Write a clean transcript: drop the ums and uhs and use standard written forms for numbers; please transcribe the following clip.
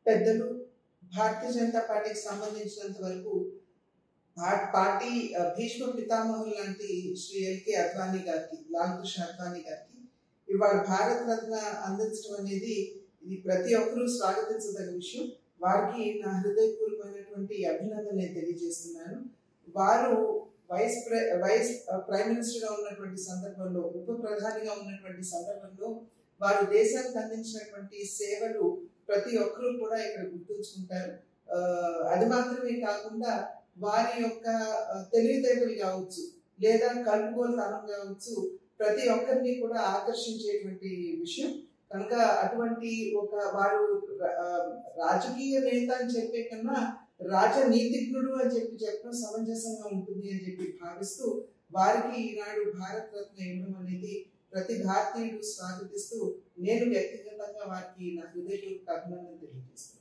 పెద్దలు భారతీయ జనతా పార్టీకి సంబంధించినంత వరకు పార్టీ భీష్మ పితామహులు లాంటి శ్రీ ఎల్కే అద్వానీ గారికి, లాల్ కృష్ణ అద్వానీ గారికి ఇవాళ భారత రత్న అందించడం అనేది ఇది ప్రతి ఒక్కరూ స్వాగతించదగ్గ విషయం. వారికి నా హృదయపూర్వకమైనటువంటి అభినందనలు నేను తెలియజేస్తున్నాను. వారు వైస్ ప్రైమ్ మినిస్టర్గా ఉన్నటువంటి సందర్భంలో, ఉప ప్రధానిగా ఉన్నటువంటి సందర్భంలో వారు దేశానికి అందించినటువంటి సేవలు ప్రతి ఒక్కరూ కూడా ఇక్కడ గుర్తుంచుకుంటారు. అది మాత్రమే కాకుండా వారి యొక్క తెలివితేటలు కావచ్చు, లేదా కలుపుగోలుతనం కావచ్చు, ప్రతి ఒక్కరిని కూడా ఆకర్షించేటువంటి విషయం. కనుక అటువంటి ఒక వారు రాజకీయ నేత అని చెప్పే కన్నా రాజనీతిజ్ఞుడు అని చెప్పడం సమంజసంగా ఉంటుంది అని చెప్పి భావిస్తూ వారికి ఈనాడు భారత రత్న ఇవ్వడం అనేది ప్రతి భారతీయుడు స్వాగతిస్తూ నేను వ్యక్తిగతంగా వారికి నా హృదయపూర్వక అభినందనలు తెలియజేస్తున్నాను.